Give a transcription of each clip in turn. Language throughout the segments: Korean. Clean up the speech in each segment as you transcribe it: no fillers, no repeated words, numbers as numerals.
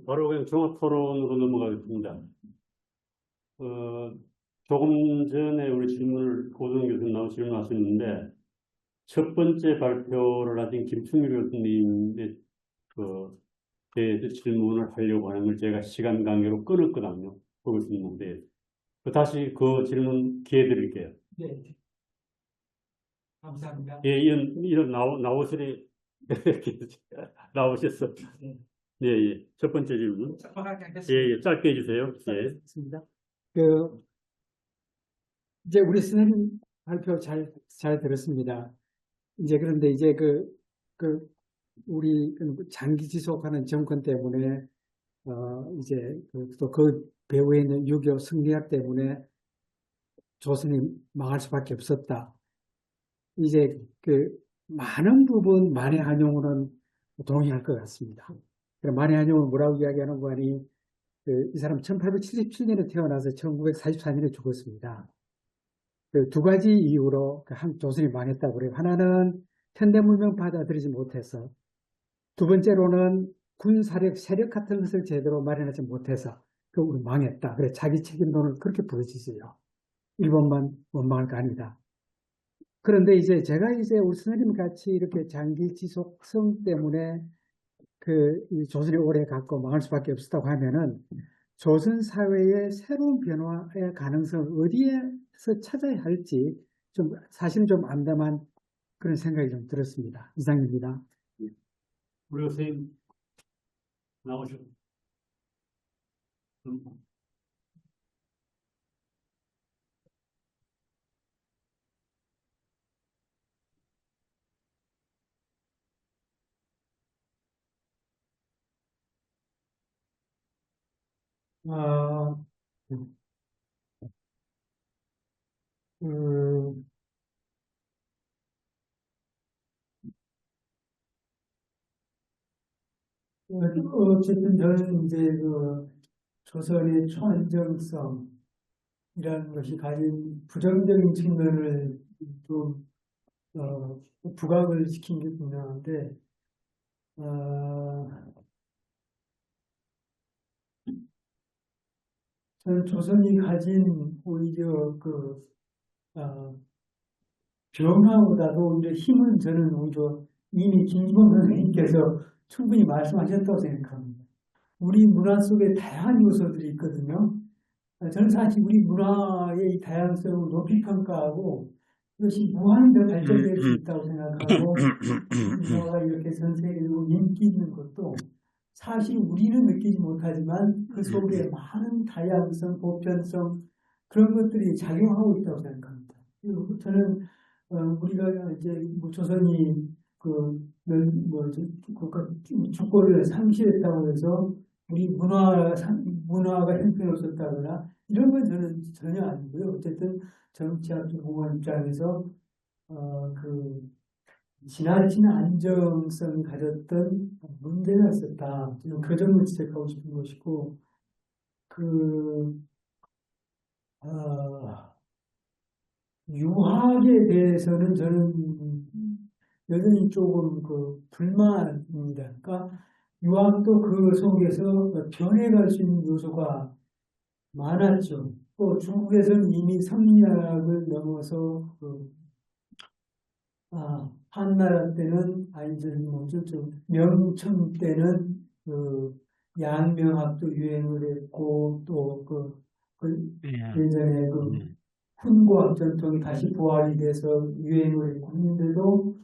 바로 그냥 종합 토론으로 넘어가겠습니다. 어, 조금 전에 우리 질문을 고등 교수님 나오고 질문하셨는데, 첫 번째 발표를 하신 김충일 교수님의 대해서 질문을 하려고 하는 걸 제가 시간 관계로 끊었거든요. 보고 있는데, 다시 그 질문 기회 드릴게요. 네, 감사합니다. 예, 이런 나오시니, 나오셨어. 네. 예, 예. 첫 번째 질문. 예, 예. 짧게 해주세요. 예. 습니다 이제 우리 선생님 발표 잘 들었습니다. 이제 그런데 이제 우리 장기 지속하는 정권 때문에, 이제 또 그 배후에 있는 6.25 승리학 때문에 조선이 망할 수밖에 없었다. 이제 많은 부분 만해 한용우는 동의할 것 같습니다. 만해 한용우는 뭐라고 이야기하는 거 아니, 이 사람 1877년에 태어나서 1944년에 죽었습니다. 두 가지 이유로 조선이 망했다고 그래요. 하나는 현대문명 받아들이지 못해서, 두 번째로는 세력 같은 것을 제대로 마련하지 못해서 우리 망했다. 그래 자기 책임론을 그렇게 부르짖어요. 일본만 원망할 거 아니다. 그런데 이제 제가 이제 우리 선생님 같이 이렇게 장기 지속성 때문에 이 조선이 오래 갖고 망할 수밖에 없었다고 하면은, 조선 사회의 새로운 변화의 가능성을 어디에서 찾아야 할지 사실 좀 암담한 그런 생각이 좀 들었습니다. 이상입니다. 우리 선생님 나오시고. 어, 어쨌든 저는 이제 조선의 초안정성이라는 것이 가진 부정적인 측면을 좀 부각을 시킨 게 분명한데, 저는 조선이 가진 오히려 변화보다도 오히려 힘은 저는 오히려 이미 김기범 선생님께서 충분히 말씀하셨다고 생각합니다. 우리 문화 속에 다양한 요소들이 있거든요. 저는 사실 우리 문화의 다양성을 높이 평가하고 이것이 무한히 더 발전될 수 있다고 생각하고, 문화가 이렇게 전 세계적으로 인기 있는 것도 사실 우리는 느끼지 못하지만 그 속에 많은 다양성, 보편성 그런 것들이 작용하고 있다고 생각합니다. 그리고 저는 우리가 이제 조선이 국가 주권을 상실했다고 해서 우리 문화가 형편없었다거나 이런 건 저는 전혀 아니고요. 어쨌든 정치학 공무원 입장에서 지나친 안정성이 가졌던 문제가 있었다. 저는 그 점을 지적하고 싶은 것이고, 유학에 대해서는 저는 여전히 조금 불만입니다. 그러니까 유학도 그 속에서 변해갈 수 있는 요소가 많았죠. 또 중국에서는 이미 성리학을 넘어서 한나라 때는 명청 때는 양명학도 유행을 했고, 또 예전에 훈고학 전통이 다시 부활이 돼서 유행을 했고 했는데도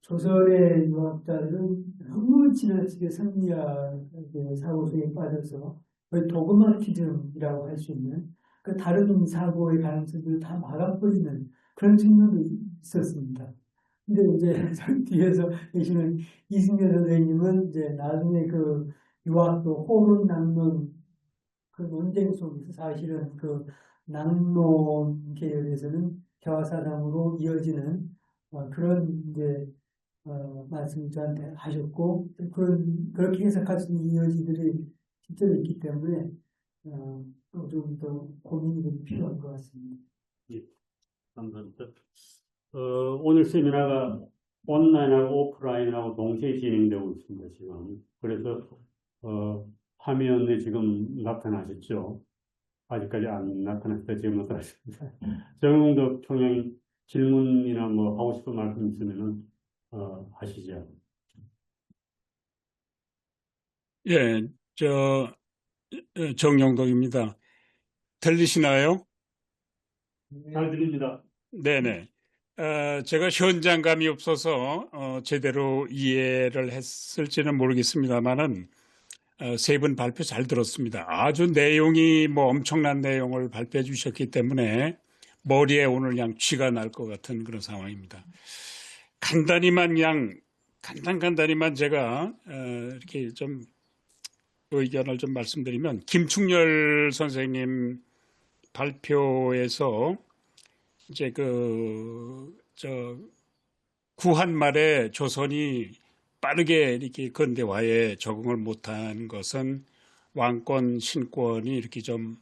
조선의 유학자들은 너무 지나치게 성리학의 사고 속에 빠져서 거의 도그마티즘이라고 할 수 있는 다른 사고의 가능성들을 다 막아버리는 그런 측면도 있었습니다. 근데 이제 뒤에서 계시는 이승열 선생님은 이제 나중에 유학도 호론 낭론 논쟁 속에서 사실은 낭론 계열에서는 개화사상으로 이어지는 그런 이제 말씀 저한테 하셨고, 그렇게 해석할 수 있는 이어지들이 실제로 있기 때문에 좀 더 고민이 좀 필요한 것 같습니다. 예, 감사합니다. 오늘 세미나가 온라인하고 오프라인하고 동시에 진행되고 있습니다, 지금. 그래서 화면에 지금 나타나셨죠? 아직까지 안 나타났을 때 지금 나타났습니다. 정영덕 총장 질문이나 뭐 하고 싶은 말씀 있으면은 하시죠. 예, 정영덕입니다. 들리시나요? 잘 들립니다. 네네. 제가 현장감이 없어서 제대로 이해를 했을지는 모르겠습니다만은 세 분 발표 잘 들었습니다. 아주 내용이 뭐 엄청난 내용을 발표해 주셨기 때문에 머리에 오늘 그냥 쥐가 날 것 같은 그런 상황입니다. 간단히만 제가 이렇게 좀 의견을 좀 말씀드리면 김충렬 선생님 발표에서 이제 구한 말에 조선이 빠르게 이렇게 근대화에 적응을 못한 것은 왕권, 신권이 이렇게 좀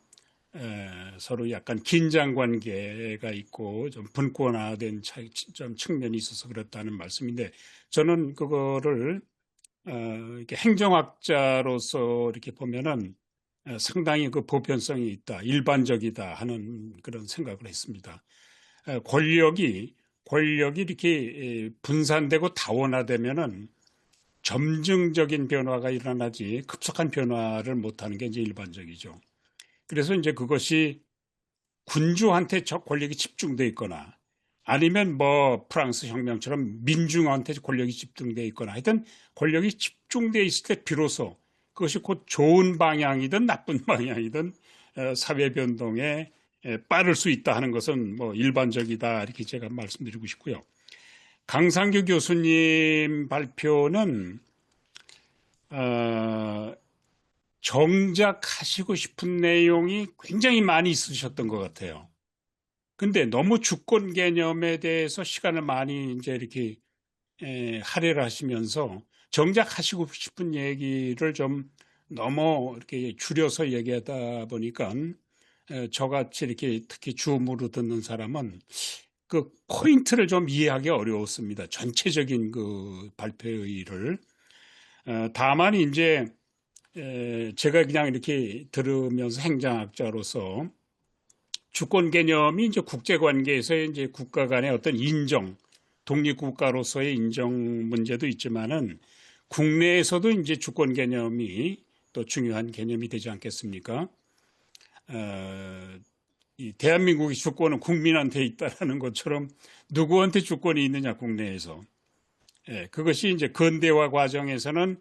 서로 약간 긴장 관계가 있고 좀 분권화된 좀 측면이 있어서 그렇다는 말씀인데 저는 그거를 이렇게 행정학자로서 이렇게 보면은 상당히 그 보편성이 있다, 일반적이다 하는 그런 생각을 했습니다. 권력이 이렇게 분산되고 다원화되면은 점증적인 변화가 일어나지 급속한 변화를 못하는 게 이제 일반적이죠. 그래서 이제 그것이 군주한테 권력이 집중돼 있거나 아니면 뭐 프랑스 혁명처럼 민중한테 권력이 집중돼 있거나 하여튼 권력이 집중돼 있을 때 비로소 그것이 곧 좋은 방향이든 나쁜 방향이든 사회 변동에 빠를 수 있다 하는 것은 뭐 일반적이다 이렇게 제가 말씀드리고 싶고요. 강상규 교수님 발표는 정작 하시고 싶은 내용이 굉장히 많이 있으셨던 것 같아요. 근데 너무 주권 개념에 대해서 시간을 많이 이제 이렇게 할애를 하시면서 정작 하시고 싶은 얘기를 좀 너무 이렇게 줄여서 얘기하다 보니까 저같이 이렇게 특히 줌으로 듣는 사람은 그 포인트를 좀 이해하기 어려웠습니다. 전체적인 그 발표를. 다만 이제 제가 그냥 이렇게 들으면서 행정학자로서 주권 개념이 이제 국제 관계에서 이제 국가 간의 어떤 인정, 독립국가로서의 인정 문제도 있지만은 국내에서도 이제 주권 개념이 또 중요한 개념이 되지 않겠습니까? 이 대한민국의 주권은 국민한테 있다라는 것처럼 누구한테 주권이 있느냐 국내에서. 그것이 이제 근대화 과정에서는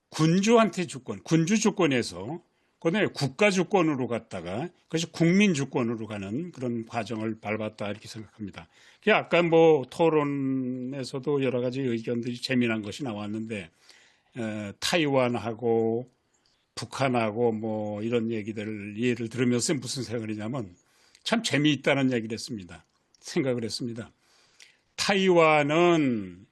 군주한테 주권, 군주 주권에서 그다음에 국가 주권으로 갔다가 그것이 국민 주권으로 가는 그런 과정을 밟았다 이렇게 생각합니다. 아까 뭐 토론에서도 여러 가지 의견들이 재미난 것이 나왔는데 타이완하고 북한하고 뭐 이런 얘기들 예를 들으면서 무슨 생각을 했냐면 참 재미있다는 얘기를 했습니다. 생각을 했습니다. 타이완은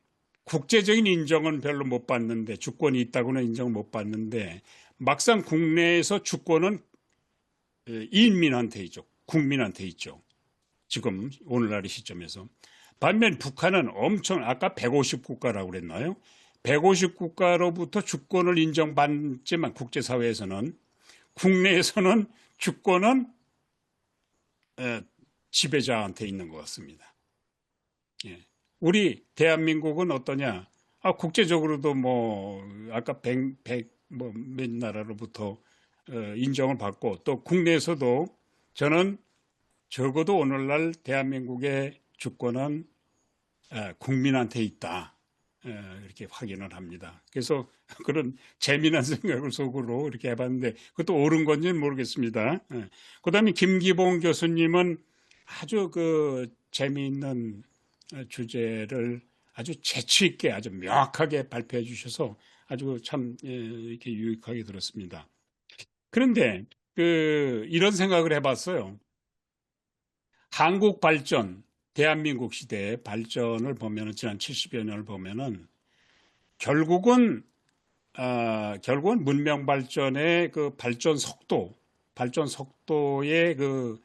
국제적인 인정은 별로 못 받는데 주권이 있다고는 인정을 못 받는데 막상 국내에서 주권은 인민한테 있죠. 국민한테 있죠. 지금 오늘날의 시점에서. 반면 북한은 엄청 아까 150국가라고 그랬나요? 150국가로부터 주권을 인정받지만 국제사회에서는 국내에서는 주권은 지배자한테 있는 것 같습니다. 우리 대한민국은 어떠냐? 국제적으로도 뭐 아까 뭐 몇 나라로부터 인정을 받고 또 국내에서도 저는 적어도 오늘날 대한민국의 주권은 국민한테 있다. 이렇게 확인을 합니다. 그래서 그런 재미난 생각을 속으로 이렇게 해봤는데 그것도 옳은 건지는 모르겠습니다. 그다음에 김기봉 교수님은 아주 그 재미있는 주제를 아주 재치 있게 아주 명확하게 발표해 주셔서 아주 참 이렇게 유익하게 들었습니다. 그런데 이런 생각을 해봤어요. 한국 발전, 대한민국 시대의 발전을 보면은 지난 70여 년을 보면은 결국은 문명 발전의 그 발전 속도의 그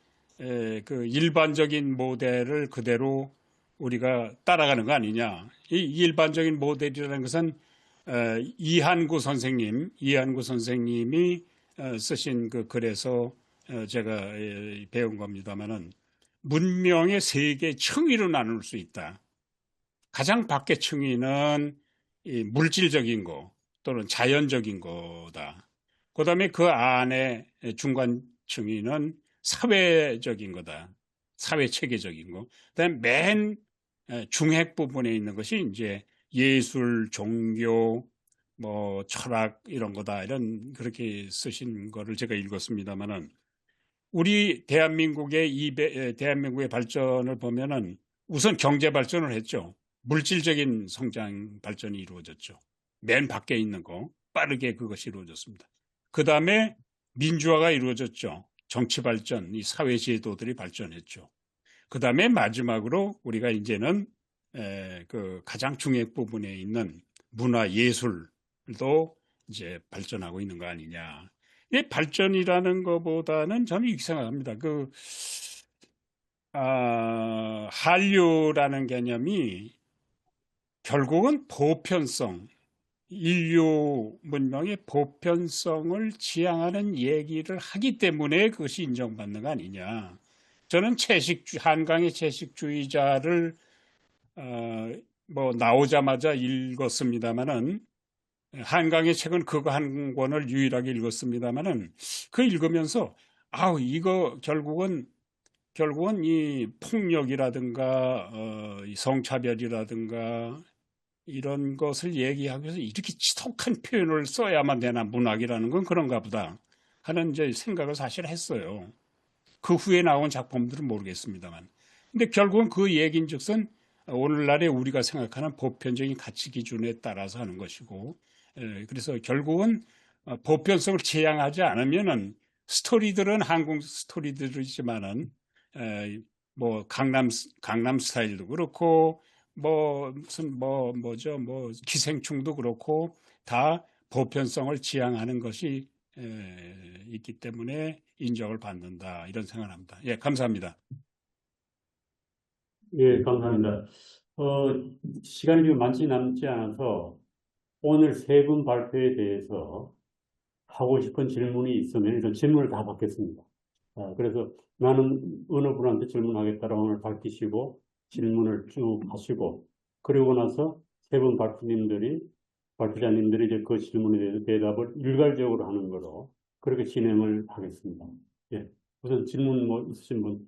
일반적인 모델을 그대로 우리가 따라가는 거 아니냐. 이 일반적인 모델이라는 것은 이한구 선생님이 쓰신 그 글에서 제가 배운 겁니다만은 문명의 세 개 층위로 나눌 수 있다. 가장 밖의 층위는 이 물질적인 거 또는 자연적인 거다. 그다음에 그 안에 중간 층위는 사회적인 거다. 사회 체계적인 거. 그다음에 맨 중핵 부분에 있는 것이 이제 예술, 종교, 뭐 철학 이런 거다. 이런 그렇게 쓰신 거를 제가 읽었습니다만은 우리 대한민국의 발전을 보면은 우선 경제 발전을 했죠. 물질적인 성장 발전이 이루어졌죠. 맨 밖에 있는 거 빠르게 그것이 이루어졌습니다. 그 다음에 민주화가 이루어졌죠. 정치 발전, 이 사회 제도들이 발전했죠. 그 다음에 마지막으로 우리가 이제는 그 가장 중핵 부분에 있는 문화 예술도 이제 발전하고 있는 거 아니냐. 이 발전이라는 것보다는 저는 이렇게 생각합니다. 한류라는 개념이 결국은 보편성, 인류 문명의 보편성을 지향하는 얘기를 하기 때문에 그것이 인정받는 거 아니냐. 저는 한강의 채식주의자를 뭐 나오자마자 읽었습니다마는 한강의 책은 그거 한 권을 유일하게 읽었습니다마는 그 읽으면서 이거 결국은 이 폭력이라든가 이 성차별이라든가 이런 것을 얘기하기 위해서 이렇게 지독한 표현을 써야만 되나 문학이라는 건 그런가 보다 하는 이제 생각을 사실 했어요. 그 후에 나온 작품들은 모르겠습니다만. 근데 결국은 그 얘기인즉슨 오늘날에 우리가 생각하는 보편적인 가치 기준에 따라서 하는 것이고, 그래서 결국은 보편성을 지향하지 않으면은 스토리들은 한국 스토리들이지만은 뭐 강남 스타일도 그렇고 무슨 기생충도 그렇고 다 보편성을 지향하는 것이 있기 때문에 인정을 받는다 이런 생각을 합니다. 예, 감사합니다. 예, 감사합니다. 시간이 좀 많지 남지 않아서 오늘 세 분 발표에 대해서 하고 싶은 질문이 있으면 일단 질문을 다 받겠습니다. 그래서 나는 어느 분한테 질문하겠다라고 오늘 밝히시고 질문을 쭉 하시고 그리고 나서 세 분 발표자님들이 이제 그 질문에 대해서 대답을 일괄적으로 하는 거로 그렇게 진행을 하겠습니다. 예. 우선 질문 뭐 있으신 분?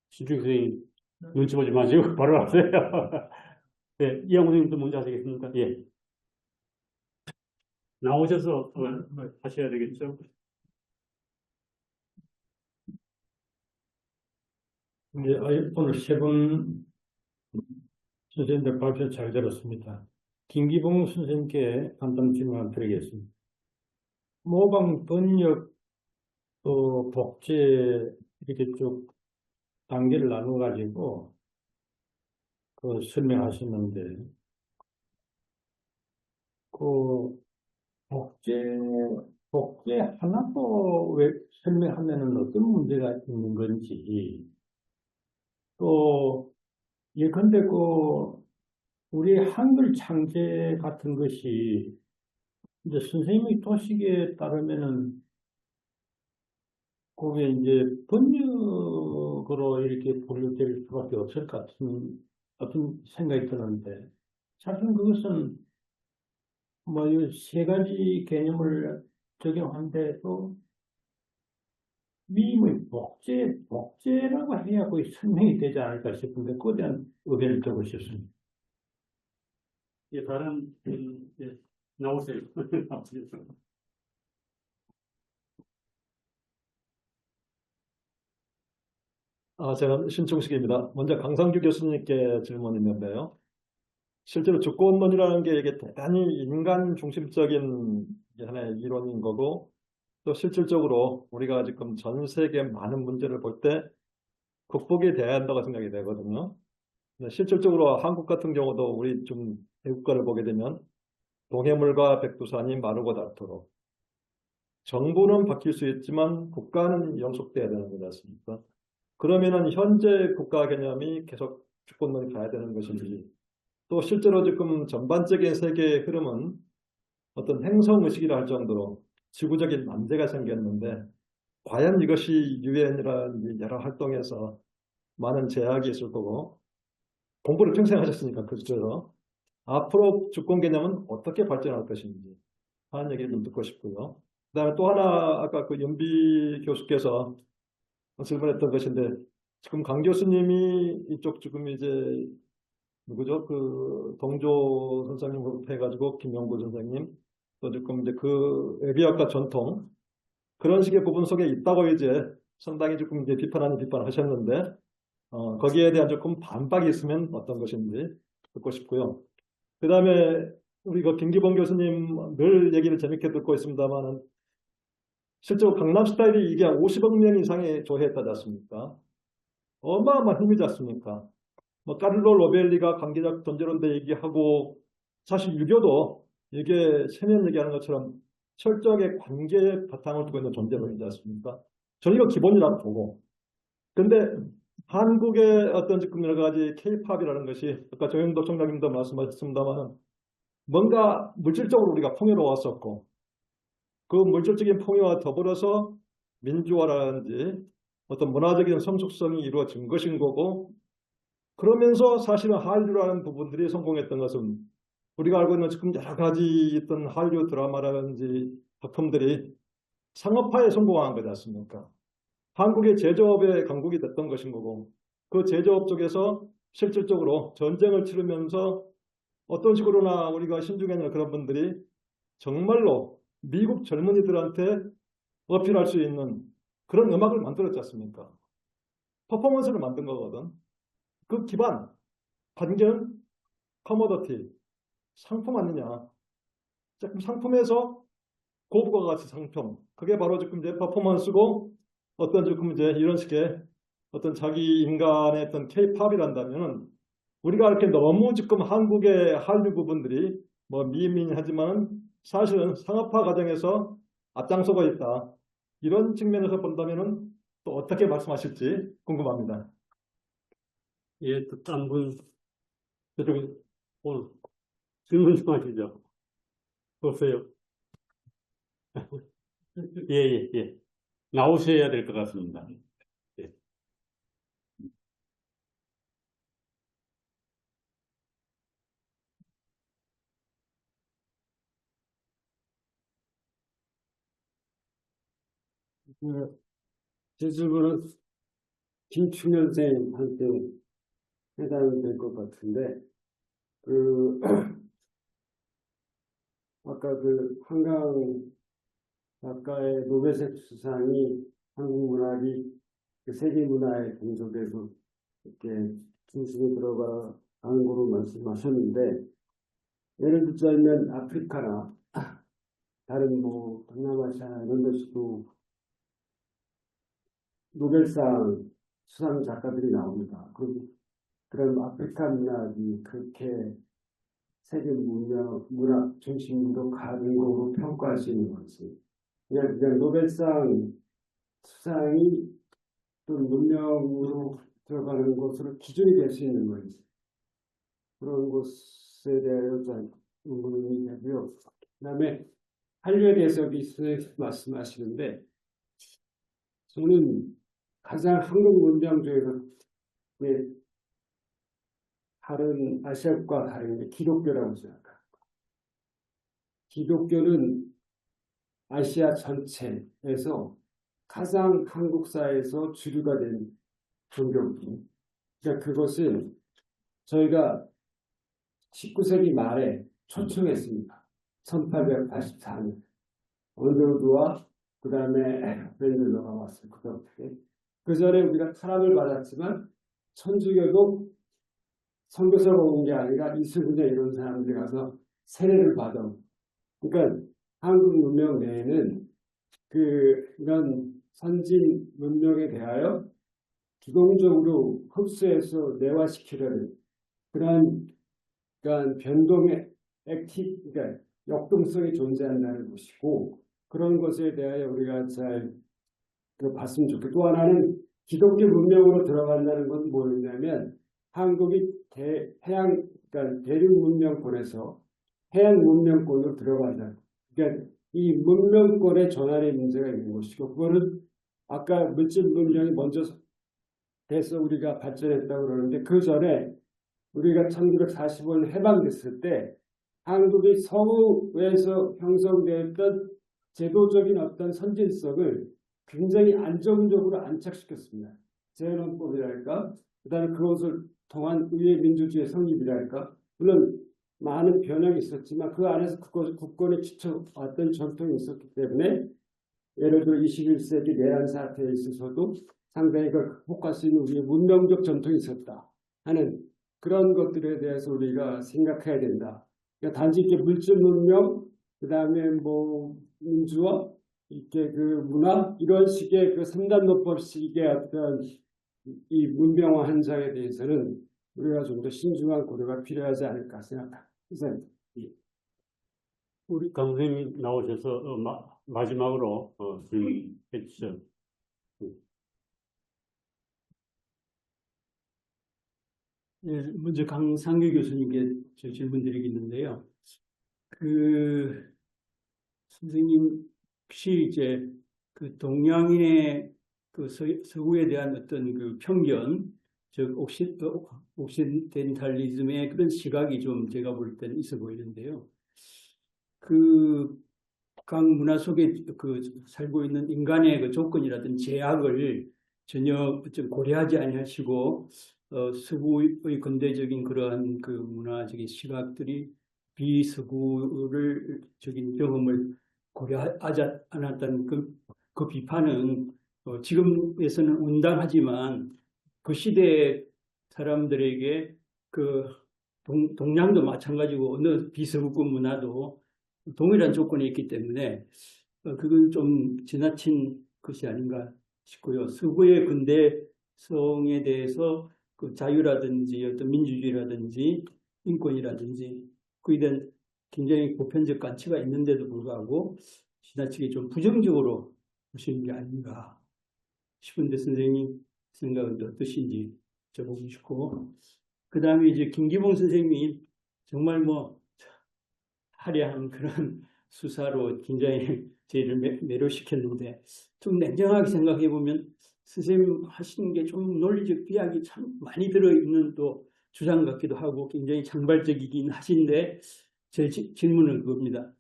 신중 선생님 눈치 보지 마시고 바로 하세요. 예, 이양 선생님도 먼저 하시겠습니까? 예. 나오셔서 하셔야 되겠죠? 네, 오늘 세 분 선생님들 발표 잘 들었습니다. 김기봉 선생님께 간단 질문 드리겠습니다. 모방, 번역, 또 복제 이렇게 쭉 단계를 나눠가지고 설명하셨는데 그 복제 하나도 왜 설명하면은 어떤 문제가 있는 건지 또 예컨대 우리 한글 창제 같은 것이 이제 선생님이 도식에 따르면은 그게 이제 번역으로 이렇게 분류될 수밖에 없을 것 같은 어떤 생각이 드는데 사실은 그것은 뭐 이 세 가지 개념을 적용한데도 미임의 복제라고 해야 거의 설명이 되지 않을까 싶은데 그에 대한 의견을 듣고 싶습니다. 예, 다른 예, 나오세요. 제가 신충식입니다. 먼저 강상규 교수님께 질문이 있는데요. 실제로 주권론이라는 게 이게 대단히 인간 중심적인 하나의 이론인 거고, 또 실질적으로 우리가 지금 전 세계 많은 문제를 볼 때 극복이 돼야 한다고 생각이 되거든요. 실질적으로 한국 같은 경우도 우리 좀 대국가를 보게 되면 동해물과 백두산이 마르고 닳도록 정부는 바뀔 수 있지만 국가는 영속돼야 되는 거지 않습니까? 그러면은 현재 국가 개념이 계속 주권론이 가야 되는 것인지 또 실제로 지금 전반적인 세계의 흐름은 어떤 행성의식이라 할 정도로 지구적인 난제가 생겼는데 과연 이것이 유엔이라는 여러 활동에서 많은 제약이 있을 거고 공부를 평생 하셨으니까 그쪽에서 앞으로 주권 개념은 어떻게 발전할 것인지 하는 얘기를 좀 듣고 싶고요. 그다음에 또 하나 아까 그 연비 교수께서 질문했던 것인데 지금 강 교수님이 이쪽 지금 이제 누구죠? 그 동조 선생님 해가지고 김영구 선생님 또 지금 이제 그 외교학과 전통 그런 식의 부분 속에 있다고 이제 상당히 조금 이제 비판하는 비판을 하셨는데 거기에 대한 조금 반박이 있으면 어떤 것인지 듣고 싶고요. 그 다음에 우리 그 김기범 교수님 늘 얘기를 재밌게 듣고 있습니다만은 실제로 강남 스타일이 이게 50억 명 이상의 조회했다지 않습니까? 어마어마한 힘이지 않습니까? 뭐 카를로 로벨리가 관계적 존재론대 얘기하고 사실 유교도 이게 세면 얘기하는 것처럼 철저하게 관계에 바탕을 두고 있는 존재론이지 않습니까? 저는 이거 기본이라고 보고 근데 한국의 어떤 지금 여러 가지 K-팝이라는 것이 아까 정영도 총장님도 말씀하셨습니다만 뭔가 물질적으로 우리가 풍요로웠었고 그 물질적인 풍요와 더불어서 민주화라든지 어떤 문화적인 성숙성이 이루어진 것인 거고 그러면서 사실은 한류라는 부분들이 성공했던 것은 우리가 알고 있는 지금 여러 가지 있던 한류 드라마라든지 작품들이 상업화에 성공한 거지 않습니까? 한국의 제조업의 강국이 됐던 것인 거고 그 제조업 쪽에서 실질적으로 전쟁을 치르면서 어떤 식으로나 우리가 신중에는 그런 분들이 정말로 미국 젊은이들한테 어필할 수 있는 그런 음악을 만들었지 않습니까? 퍼포먼스를 만든 거거든. 그 기반, 관계는 커머더티, 상품 아니냐. 지금 상품에서 고부가 가치 상품. 그게 바로 지금 이제 퍼포먼스고 어떤 지금 이제 이런 식의 어떤 자기 인간의 어떤 K-팝이란다면은 우리가 이렇게 너무 지금 한국의 한류 부분들이 뭐 미미하지만 사실은 상업화 과정에서 앞장서고 있다. 이런 측면에서 본다면은 또 어떻게 말씀하실지 궁금합니다. 예, 또 딴 분, 저쪽에 오늘 질문 좀 하시죠. 보세요. 예, 예, 예. 나오셔야 될 것 같습니다. 예. 제 질문은 김충현 선생님한테 해당될 것 같은데, 아까 그 한강 작가의 노벨상 수상이 한국 문학이 그 세계 문화의 분석에서 이렇게 중심에 들어가는 거로 말씀하셨는데, 예를 들자면 아프리카나 다른 뭐 동남아시아 이런 데서도 노벨상 수상 작가들이 나옵니다. 그럼 아프리카 문학이 그렇게 세계 문학 중심으로 가는 거로 평가할 수 있는 것이 그냥 노벨상 수상이 또 문명으로 들어가는 것으로 기준이 될 수 있는 건지 그런 것에 대하여 좀 의문이 되고요. 그다음에 한류에 대해서 비슷하게 말씀하시는데 저는 가장 한국 문명 중에서 다른 아시아과 다른 게 기독교라고 생각합니다. 기독교는 아시아 전체에서 가장 한국사에서 주류가 된 종교입니다. 그러니까 그것은 저희가 19세기 말에 초청했습니다. 1884년 언더우드와 그 다음에 밴들러가 왔어요. 그 전에 우리가 타락을 받았지만 천주교도 선교사가 온 게 아니라 이수근이나 이런 사람들이 가서 세례를 받아. 그러니까 한국 문명 내에는 이런 선진 문명에 대하여 기동적으로 흡수해서 내화시키려는 그러니까 변동의 그러니까 역동성이 존재한다는 것이고 그런 것에 대하여 우리가 잘 봤으면 좋겠고 또 하나는 기독교 문명으로 들어간다는 건 뭐냐면 한국이 해양 그러니까 대륙 문명권에서 해양 문명권으로 들어가자. 그러니까 이 문명권의 전환의 문제가 있는 것이고, 그거는 아까 물질 문명이 먼저 돼서 우리가 발전했다고 그러는데, 그 전에 우리가 1945년 해방됐을 때 한국이 서구에서 형성되었던 제도적인 어떤 선진성을 굉장히 안정적으로 안착시켰습니다. 재헌헌법이랄까, 그다음에 그것을 통한 의회 민주주의 성립이랄까, 물론 많은 변형이 있었지만 그 안에서 국권에 지켜왔던 전통이 있었기 때문에, 예를 들어 21세기 내란 사태에 있어서도 상당히 그걸 극복할 수 있는 우리의 문명적 전통이 있었다 하는 그런 것들에 대해서 우리가 생각해야 된다. 그러니까 단지 이렇게 물질 문명, 그다음에 뭐 민주화, 이렇게 그 문화, 이런 식의 그 3단 논법식의 어떤 이 문명화 현상에 대해서는 우리가 좀 더 신중한 고려가 필요하지 않을까 생각합니다. 이상입니다. 우리 강선생님 나오셔서 마지막으로 질문해 주시죠. 예, 먼저 강상규 교수님께 저 질문 드리겠는데요. 그 선생님 혹시 이제 그 동양인의 그 서구에 대한 어떤 그 편견, 즉 옥시덴탈리즘의 그런 시각이 좀 제가 볼 때는 있어 보이는데요. 그 각 문화 속에 그 살고 있는 인간의 그 조건이라든지 제약을 전혀 좀 고려하지 아니하시고 서구의 근대적인 그러한 그 문화적인 시각들이 비서구를 적인 경험을 고려하지 않았다는 그 비판은 지금에서는 온당하지만 그 시대 사람들에게 그 동양도 마찬가지고 어느 비서구권 문화도 동일한 조건이 있기 때문에 그건 좀 지나친 것이 아닌가 싶고요. 서구의 근대성에 대해서 그 자유라든지 어떤 민주주의라든지 인권이라든지 그에 대한 굉장히 보편적 가치가 있는데도 불구하고 지나치게 좀 부정적으로 보시는 게 아닌가 싶은데 선생님 생각은 어떠신지 여쭤보고 싶고, 그 다음에 이제 김기봉 선생님이 정말 뭐 화려한 그런 수사로 굉장히 저희를 매료시켰는데, 좀 냉정하게 생각해 보면 선생님 하시는 게 좀 논리적 비약이 참 많이 들어있는 또 주장 같기도 하고 굉장히 장발적이긴 하신데, 제 질문은 그겁니다.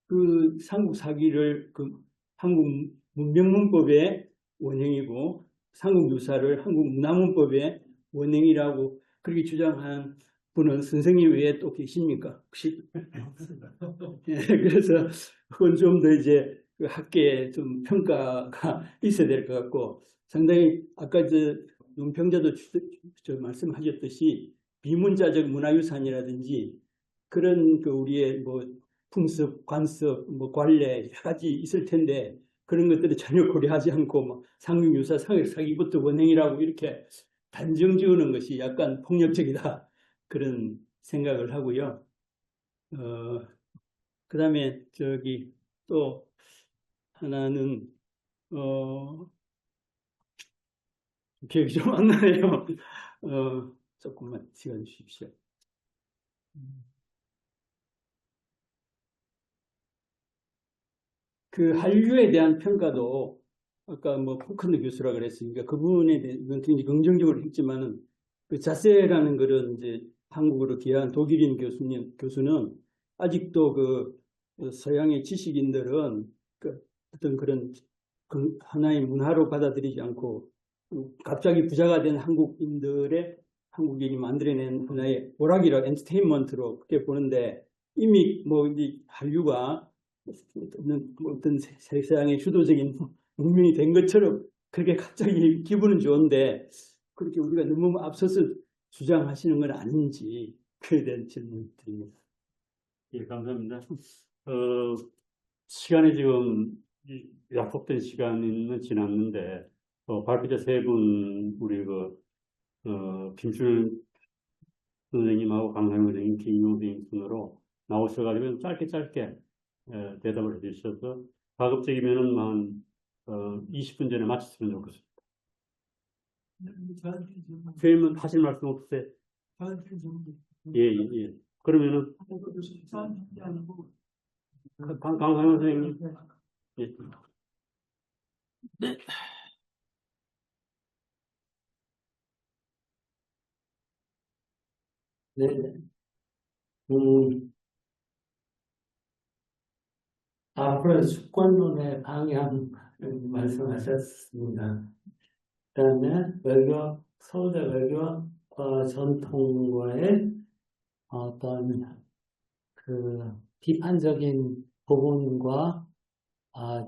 그 삼국 사기를 그 한국 문명문법의 원형이고 삼국 유사를 한국 문화문법의 원형이라고 그렇게 주장한 분은 선생님 외에 또 계십니까? 혹시? 예, 그래서 그건 좀 더 이제 그 학계에 좀 평가가 있어야 될 것 같고, 상당히 아까 저 논평자도 말씀하셨듯이 비문자적 문화유산이라든지 그런 그 우리의 뭐 풍습, 관습, 뭐 관례 여러 가지 있을 텐데 그런 것들을 전혀 고려하지 않고 뭐 상륙유사, 사기부터 원행이라고 이렇게 단정 지우는 것이 약간 폭력적이다 그런 생각을 하고요. 그 다음에 저기 또 하나는 기억이 좀 안 나네요. 조금만 시간 주십시오. 그 한류에 대한 평가도 아까 뭐 포컨드 교수라 그랬으니까 그분에 대해서는 굉장히 긍정적으로 했지만은 그 자세라는 그런 이제 한국으로 귀한 독일인 교수는 아직도 그 서양의 지식인들은 그 어떤 그런 하나의 문화로 받아들이지 않고 갑자기 부자가 된 한국인이 만들어낸 하나의 오락이라 엔터테인먼트로 그렇게 보는데, 이미 뭐 이 한류가 어떤 세상의 주도적인 문명이 된 것처럼 그렇게 갑자기 기분은 좋은데 그렇게 우리가 너무 앞서서 주장하시는 건 아닌지 그에 대한 질문 드립니다. 예, 감사합니다. 시간이 지금 약속된 시간은 지났는데 발표자 세 분 우리 김춘 선생님하고 강상현 선생님, 김용 선생님 순으로 나오셔가지고 짧게 대답을 해주셔서 가급적이면은 한 20분 전에 마쳤으면 좋겠습니다. 선생님은 하실 말씀 없으세요? 예, 예. 그러면은 강상현 선생님. 예. 네. 음, 앞으로 주권론의 방향 말씀하셨습니다. 그다음에 서울대 외교 전통과의 어떤 그 비판적인 부분과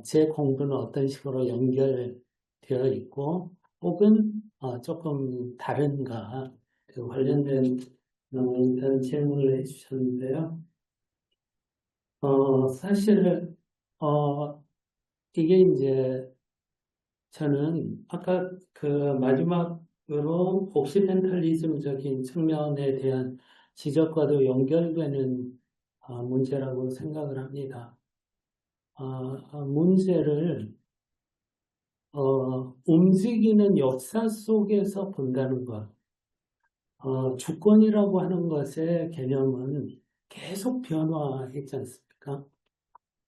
제 공부는 어떤 식으로 연결되어 있고 혹은 조금 다른가 그 관련된 이런 질문을 해주셨는데요. 사실 이게 이제 저는 아까 그 마지막으로 옥시덴탈리즘적인 측면에 대한 지적과도 연결되는 문제라고 생각을 합니다. 문제를 움직이는 역사 속에서 본다는 것. 주권이라고 하는 것의 개념은 계속 변화했지 않습니까?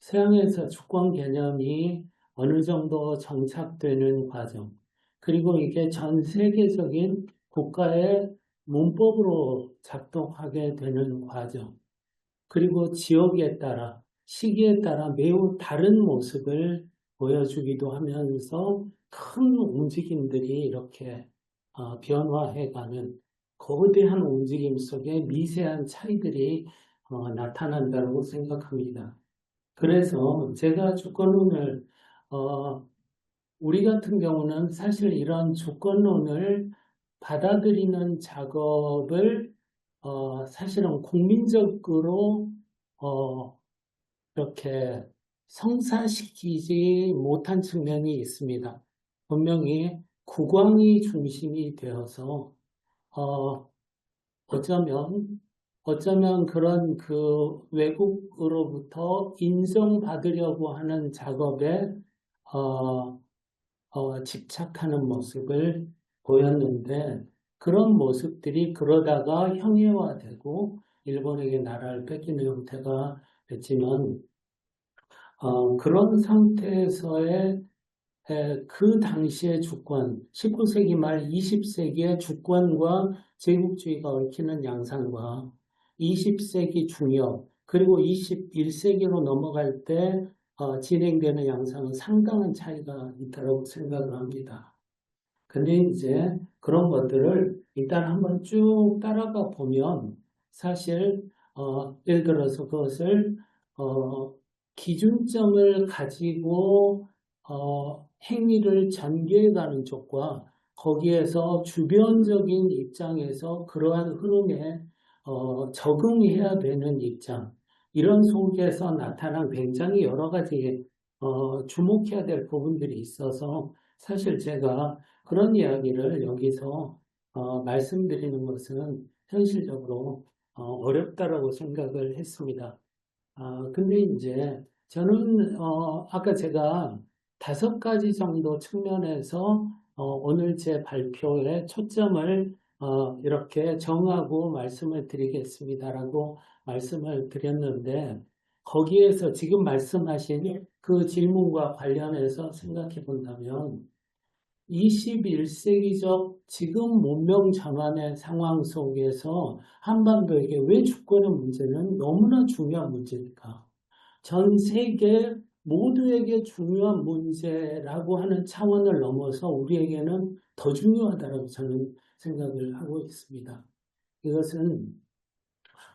서양에서 주권 개념이 어느 정도 정착되는 과정, 그리고 이게 전 세계적인 국가의 문법으로 작동하게 되는 과정, 그리고 지역에 따라, 시기에 따라 매우 다른 모습을 보여주기도 하면서 큰 움직임들이 이렇게 변화해가는 거대한 움직임 속에 미세한 차이들이 나타난다고 생각합니다. 그래서 제가 주권론을 우리 같은 경우는 사실 이런 주권론을 받아들이는 작업을 사실은 국민적으로 이렇게 성사시키지 못한 측면이 있습니다. 분명히 국왕이 중심이 되어서 어쩌면 그런 그 외국으로부터 인정받으려고 하는 작업에 집착하는 모습을 보였는데 그런 모습들이 그러다가 형해화되고 일본에게 나라를 뺏기는 형태가 됐지만 그런 상태에서의 그 당시의 주권, 19세기 말 20세기의 주권과 제국주의가 얽히는 양상과 20세기 중엽, 그리고 21세기로 넘어갈 때 진행되는 양상은 상당한 차이가 있다고 생각을 합니다. 근데 이제 그런 것들을 일단 한번 쭉 따라가 보면 사실 예를 들어서 그것을 기준점을 가지고 행위를 전개해가는 쪽과 거기에서 주변적인 입장에서 그러한 흐름에 적응해야 되는 입장, 이런 속에서 나타난 굉장히 여러 가지 주목해야 될 부분들이 있어서 사실 제가 그런 이야기를 여기서 말씀드리는 것은 현실적으로 어렵다라고 생각을 했습니다. 근데 이제 저는 아까 제가 5가지 정도 측면에서 오늘 제 발표에 초점을 이렇게 정하고 말씀을 드리겠습니다라고 말씀을 드렸는데 거기에서 지금 말씀하신 그 질문과 관련해서 생각해 본다면 21세기적 지금 문명 전환의 상황 속에서 한반도에게 왜 주권의 문제는 너무나 중요한 문제일까? 전 세계 모두에게 중요한 문제라고 하는 차원을 넘어서 우리에게는 더 중요하다고 저는 생각을 하고 있습니다. 이것은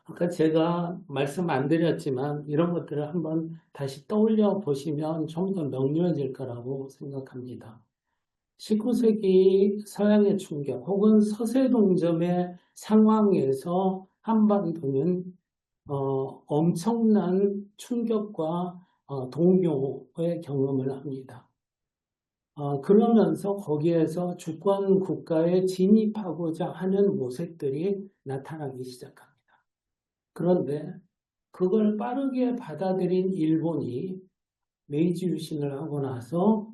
아까 제가 말씀 안 드렸지만 이런 것들을 한번 다시 떠올려 보시면 좀 더 명료해질 거라고 생각합니다. 19세기 서양의 충격 혹은 서세동점의 상황에서 한반도는 엄청난 충격과 동요의 경험을 합니다. 그러면서 거기에서 주권 국가에 진입하고자 하는 모색들이 나타나기 시작합니다. 그런데 그걸 빠르게 받아들인 일본이 메이지 유신을 하고 나서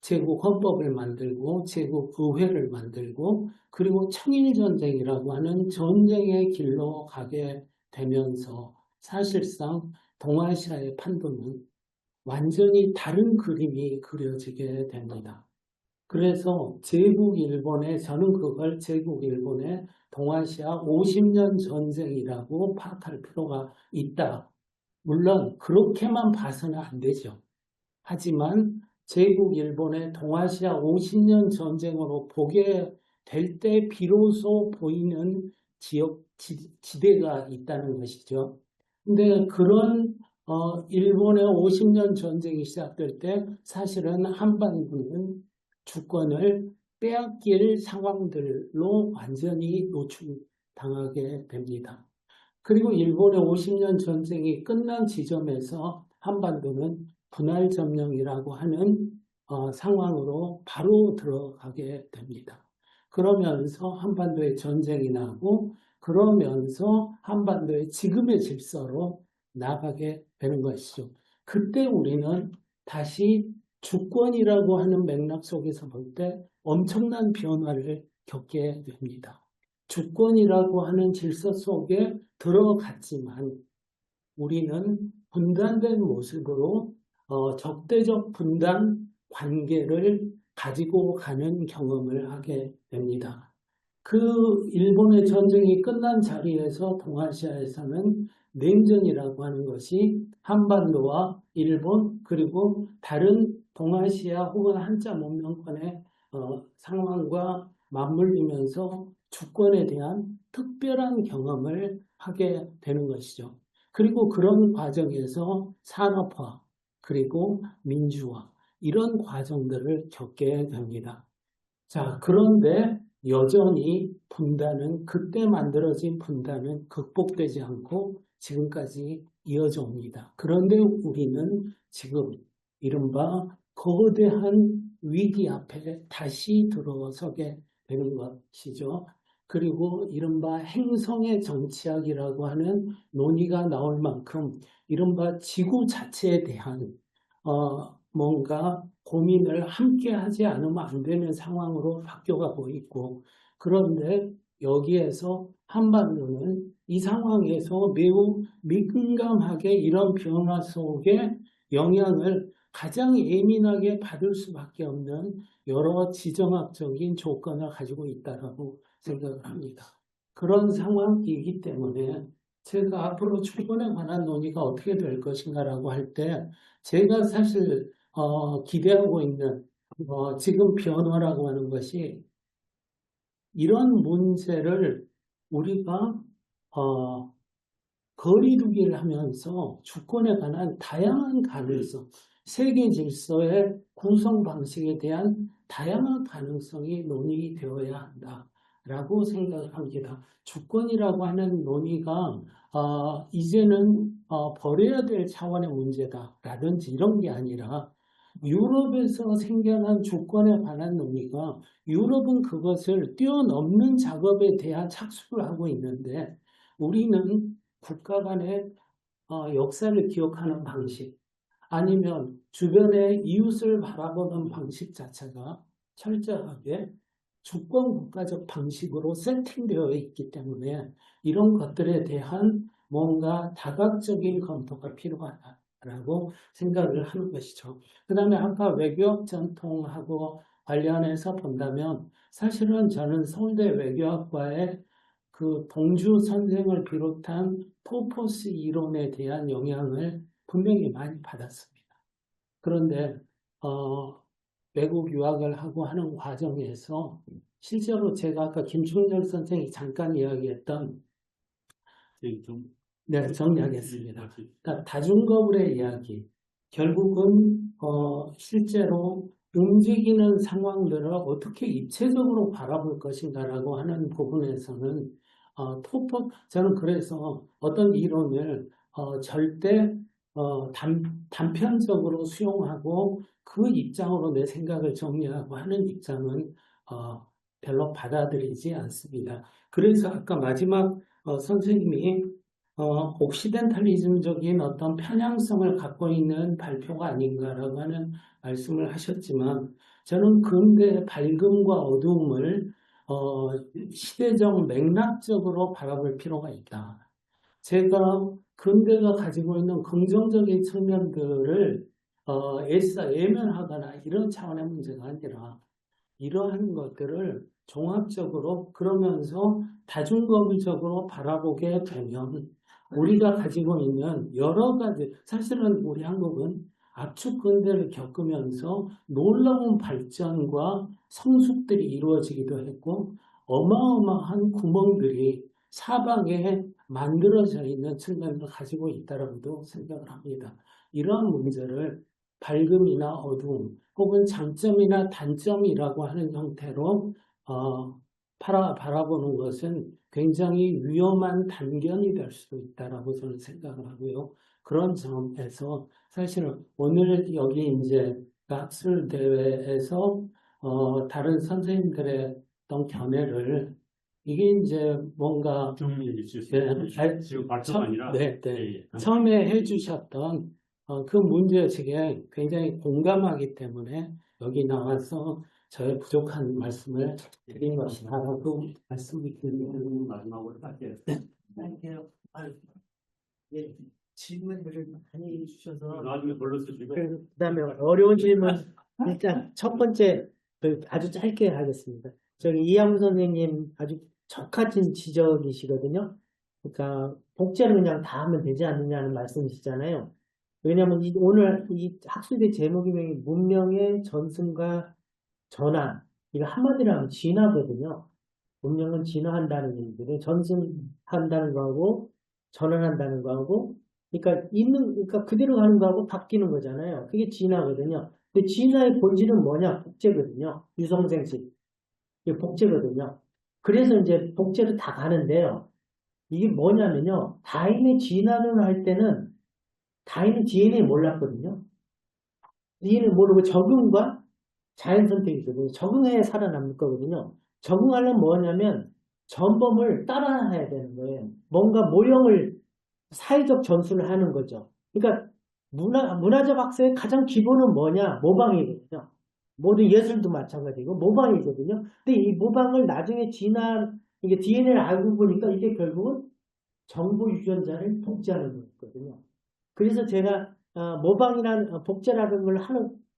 제국 헌법을 만들고 제국 의회를 만들고 그리고 청일전쟁이라고 하는 전쟁의 길로 가게 되면서 사실상 동아시아의 판도는 완전히 다른 그림이 그려지게 됩니다. 그래서 제국 일본의 저는 그걸 제국 일본의 동아시아 50년 전쟁이라고 파악할 필요가 있다. 물론 그렇게만 봐서는 안 되죠. 하지만 제국 일본의 동아시아 50년 전쟁으로 보게 될 때 비로소 보이는 지대가 있다는 것이죠. 근데 그런 일본의 50년 전쟁이 시작될 때 사실은 한반도는 주권을 빼앗길 상황들로 완전히 노출당하게 됩니다. 그리고 일본의 50년 전쟁이 끝난 지점에서 한반도는 분할 점령이라고 하는 상황으로 바로 들어가게 됩니다. 그러면서 한반도에 전쟁이 나고 그러면서 한반도의 지금의 질서로 나가게 되는 것이죠. 그때 우리는 다시 주권이라고 하는 맥락 속에서 볼 때 엄청난 변화를 겪게 됩니다. 주권이라고 하는 질서 속에 들어갔지만 우리는 분단된 모습으로 적대적 분단 관계를 가지고 가는 경험을 하게 됩니다. 그 일본의 전쟁이 끝난 자리에서 동아시아에서는 냉전이라고 하는 것이 한반도와 일본 그리고 다른 동아시아 혹은 한자 문명권의 상황과 맞물리면서 주권에 대한 특별한 경험을 하게 되는 것이죠. 그리고 그런 과정에서 산업화 그리고 민주화 이런 과정들을 겪게 됩니다. 자, 그런데 여전히 분단은 그때 만들어진 분단은 극복되지 않고 지금까지 이어져 옵니다. 그런데 우리는 지금 이른바 거대한 위기 앞에 다시 들어서게 되는 것이죠. 그리고 이른바 행성의 정치학이라고 하는 논의가 나올 만큼 이른바 지구 자체에 대한 뭔가 고민을 함께 하지 않으면 안 되는 상황으로 바뀌어가고 있고 그런데 여기에서 한반도는 이 상황에서 매우 민감하게 이런 변화 속에 영향을 가장 예민하게 받을 수밖에 없는 여러 지정학적인 조건을 가지고 있다고 생각을 합니다. 그런 상황이기 때문에 제가 앞으로 주권에 관한 논의가 어떻게 될 것인가라고 할 때 제가 사실 기대하고 있는 지금 변화라고 하는 것이 이런 문제를 우리가 거리두기를 하면서 주권에 관한 다양한 가능성, 세계 질서의 구성 방식에 대한 다양한 가능성이 논의되어야 한다라고 생각을 합니다. 주권이라고 하는 논의가 이제는 버려야 될 차원의 문제다라든지 이런 게 아니라 유럽에서 생겨난 주권에 관한 논의가 유럽은 그것을 뛰어넘는 작업에 대한 착수를 하고 있는데 우리는 국가 간의 역사를 기억하는 방식 아니면 주변의 이웃을 바라보는 방식 자체가 철저하게 주권 국가적 방식으로 세팅되어 있기 때문에 이런 것들에 대한 뭔가 다각적인 검토가 필요하다라고 생각을 하는 것이죠. 그 다음에 아까 외교학 전통하고 관련해서 본다면 사실은 저는 서울대 외교학과의 그 동주 선생을 비롯한 토포스 이론에 대한 영향을 분명히 많이 받았습니다. 그런데 외국 유학을 하고 하는 과정에서 실제로 제가 아까 김충렬 선생이 잠깐 이야기했던 네, 정리하겠습니다. 그러니까 다중거울의 이야기 결국은 실제로 움직이는 상황들을 어떻게 입체적으로 바라볼 것인가라고 하는 부분에서는 저는 그래서 어떤 이론을 절대 단편적으로 수용하고 그 입장으로 내 생각을 정리하고 하는 입장은 별로 받아들이지 않습니다. 그래서 아까 마지막 선생님이 옥시덴탈리즘적인 어떤 편향성을 갖고 있는 발표가 아닌가라고 하는 말씀을 하셨지만 저는 근대의 밝음과 어두움을 시대적 맥락적으로 바라볼 필요가 있다. 제가 근대가 가지고 있는 긍정적인 측면들을 애써 외면하거나 이런 차원의 문제가 아니라 이러한 것들을 종합적으로 그러면서 다중거비적으로 바라보게 되면 우리가 가지고 있는 여러 가지 사실은 우리 한국은 압축 근대를 겪으면서 놀라운 발전과 성숙들이 이루어지기도 했고 어마어마한 구멍들이 사방에 만들어져 있는 측면을 가지고 있다라고도 생각을 합니다. 이러한 문제를 밝음이나 어두움 혹은 장점이나 단점이라고 하는 형태로 바라보는 것은 굉장히 위험한 단견이 될 수도 있다라고 저는 생각을 하고요. 그런 점에서 사실은 오늘 여기 이제 학술 대회에서 다른 선생님들의 어떤 견해를 이게 이제 뭔가 좀 얘기해 주실 수 있어요? 지금 발표가 아니라 네. 예, 예. 처음에 해주셨던 그 문제의식에 굉장히 공감하기 때문에 여기 나와서 저의 부족한 말씀을 드린 것이다라고 말씀을 드립니다. 마지막으로 할게요. 할게요. 예, 질문들을 많이 해주셔서 나중에 불러 쓰시고. 그다음에 어려운 질문 일단 첫 번째 아주 짧게 하겠습니다. 저기 이양우 선생님 아주 척하진 지적이시거든요. 그러니까 복제를 그냥 다 하면 되지 않느냐는 말씀이시잖아요. 왜냐하면 오늘 이 학술대 제목이 문명의 전승과 전환, 이거 한마디로 하면 진화거든요. 문명은 진화한다는 얘기거든요. 전승한다는 거하고 전환한다는 거하고, 그러니까 그대로 가는 거하고 바뀌는 거잖아요. 그게 진화거든요. 근데 진화의 본질은 뭐냐? 복제거든요. 유성생식. 이게 복제거든요. 그래서 이제 복제로 다 가는데요. 이게 뭐냐면요. 다인의 진화론을 할 때는 다인은 DNA 몰랐거든요. DNA 모르고 적응과 자연 선택이거든요. 적응해야 살아남을 거거든요. 적응하려면 뭐냐면 전범을 따라해야 되는 거예요. 뭔가 모형을 사회적 전수를 하는 거죠. 그러니까 문화적 학습의 가장 기본은 뭐냐? 모방이거든요. 모든 예술도 마찬가지고 모방이거든요. 근데 이 모방을 나중에 이게 DNA를 알고 보니까 이게 결국은 정보 유전자를 복제하는 거거든요. 그래서 제가 모방이란 복제라는 걸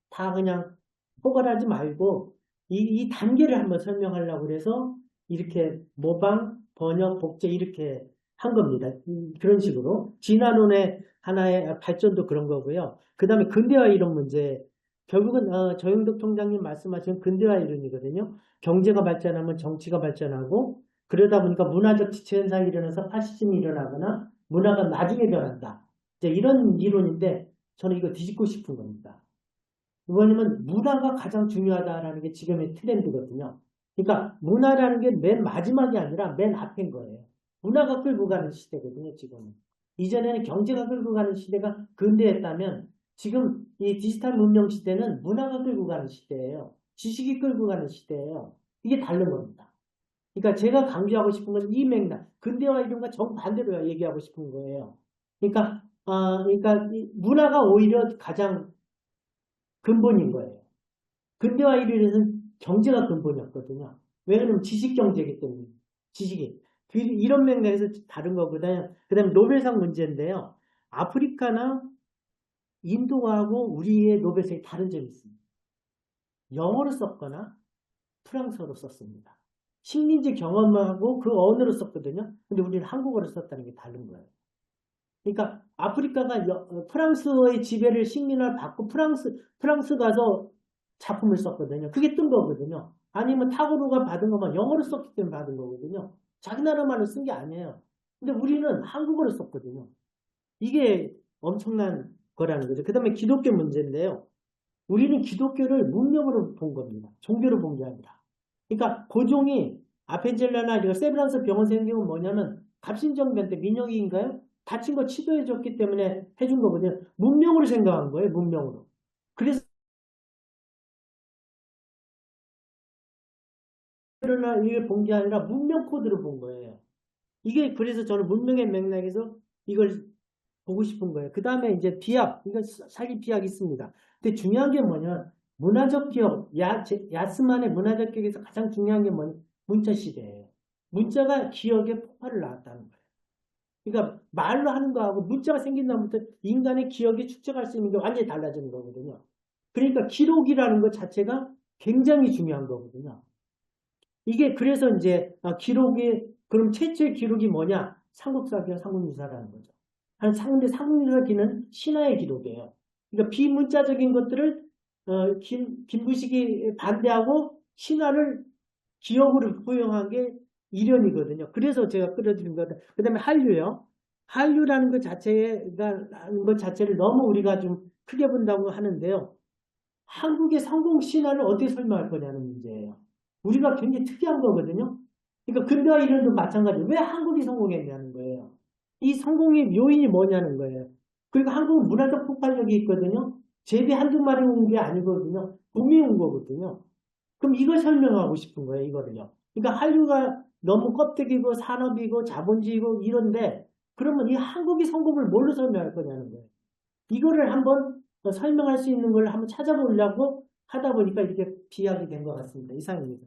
다 그냥 포괄하지 말고 이 단계를 한번 설명하려고 그래서 이렇게 모방, 번역, 복제 이렇게 한 겁니다. 그런 식으로 진화론의 하나의 발전도 그런 거고요. 그 다음에 근대화 이론 문제 결국은 조영덕 총장님 말씀하신 근대화 이론이거든요. 경제가 발전하면 정치가 발전하고 그러다 보니까 문화적 지체 현상이 일어나서 파시즘이 일어나거나 문화가 나중에 변한다. 이제 이런 이론인데 저는 이거 뒤집고 싶은 겁니다. 이거는 문화가 가장 중요하다라는 게 지금의 트렌드거든요. 그러니까 문화라는 게 맨 마지막이 아니라 맨 앞인 거예요. 문화가 끌고 가는 시대거든요, 지금은. 이전에는 경제가 끌고 가는 시대가 근대했다면 지금 이 디지털 문명 시대는 문화가 끌고 가는 시대예요. 지식이 끌고 가는 시대예요. 이게 다른 겁니다. 그러니까 제가 강조하고 싶은 건 이 맥락, 근대화 이론과 정반대로 얘기하고 싶은 거예요. 그러니까 문화가 오히려 가장 근본인 거예요. 근대화 이론에서는 경제가 근본이었거든요. 왜냐하면 지식 경제이기 때문에 지식이 이런 맥락에서 다른 거보다 그다음에 노벨상 문제인데요. 아프리카나 인도하고 우리의 노벨상이 다른 점이 있습니다. 영어로 썼거나 프랑스어로 썼습니다. 식민지 경험하고 그 언어로 썼거든요. 근데 우리는 한국어로 썼다는 게 다른 거예요. 그러니까 아프리카가 프랑스어의 지배를 식민을 받고 프랑스 가서 작품을 썼거든요. 그게 뜬 거거든요. 아니면 타고르가 받은 것만 영어로 썼기 때문에 받은 거거든요. 자기 나라만을 쓴 게 아니에요. 근데 우리는 한국어로 썼거든요. 이게 엄청난 거라는 거죠. 그 다음에 기독교 문제인데요. 우리는 기독교를 문명으로 본 겁니다. 종교로 본 게 아니라. 그러니까 고종이 아펜젤라나 세브란스 병원 생긴 건 뭐냐면 갑신정변 때 민혁이인가요? 다친 거 치료해줬기 때문에 해준 거거든요. 문명으로 생각한 거예요. 문명으로. 그래서 이걸 본 게 아니라 문명 코드로 본 거예요. 이게 그래서 저는 문명의 맥락에서 이걸 보고 싶은 거예요. 그 다음에 이제 비약, 이거 사기 비약이 있습니다. 근데 중요한 게 뭐냐면 문화적 기억, 야스만의 문화적 기억에서 가장 중요한 게 뭐냐? 문자 시대예요. 문자가 기억의 폭발을 낳았다는 거예요. 그러니까 말로 하는 거하고 문자가 생긴 다음부터 인간의 기억에 축적할 수 있는 게 완전히 달라지는 거거든요. 그러니까 기록이라는 것 자체가 굉장히 중요한 거거든요. 이게 그래서 이제 기록이 그럼 최초의 기록이 뭐냐? 삼국사기와 삼국유사라는 거죠. 근데 삼국유사기는 신화의 기록이에요. 그러니까 비문자적인 것들을 김부식이 반대하고 신화를 기억으로 포용한 게 이련이거든요. 그래서 제가 끌어들인 거다. 그 다음에 한류요. 한류라는 것 자체를 너무 우리가 좀 크게 본다고 하는데요. 한국의 성공 신화를 어떻게 설명할 거냐는 문제예요. 우리가 굉장히 특이한 거거든요. 그러니까 근대화 이론도 마찬가지예요. 왜 한국이 성공했냐는 거예요. 이 성공의 요인이 뭐냐는 거예요. 그리고 한국은 문화적 폭발력이 있거든요. 제비 한두 마리 온 게 아니거든요. 붐이 온 거거든요. 그럼 이걸 설명하고 싶은 거예요, 이거를요. 그러니까 한류가 너무 껍데기고 산업이고 자본주의고 이런데 그러면 이 한국의 성공을 뭘로 설명할 거냐는 거예요. 이거를 한번 설명할 수 있는 걸 한번 찾아보려고 하다 보니까 이렇게 비약이 된 것 같습니다. 이상입니다.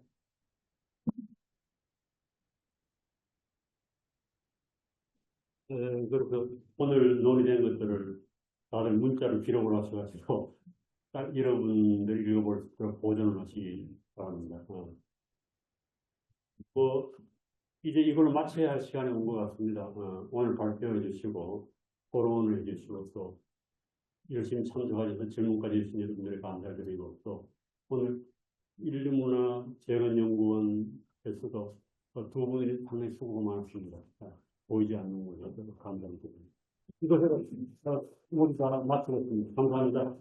그래서 오늘 논의된 것들을 다들 문자로 기록을 하셔가지고 딱 여러분들 읽어볼 수 있도록 보존을 하시기 바랍니다. 뭐 이제 이걸로 마쳐야 할 시간이 온 것 같습니다. 오늘 발표해 주시고 토론을 해 주시고 또 열심히 참석하셔서 질문까지 해주신 여러분들에 감사드리고 또 오늘 인류문화 재건연구원에서도 두 분이 상당히 수고가 많았습니다. 보이지 않는 거죠. 감사드립니다. 이것을 모두 다 마치겠습니다. 감사합니다.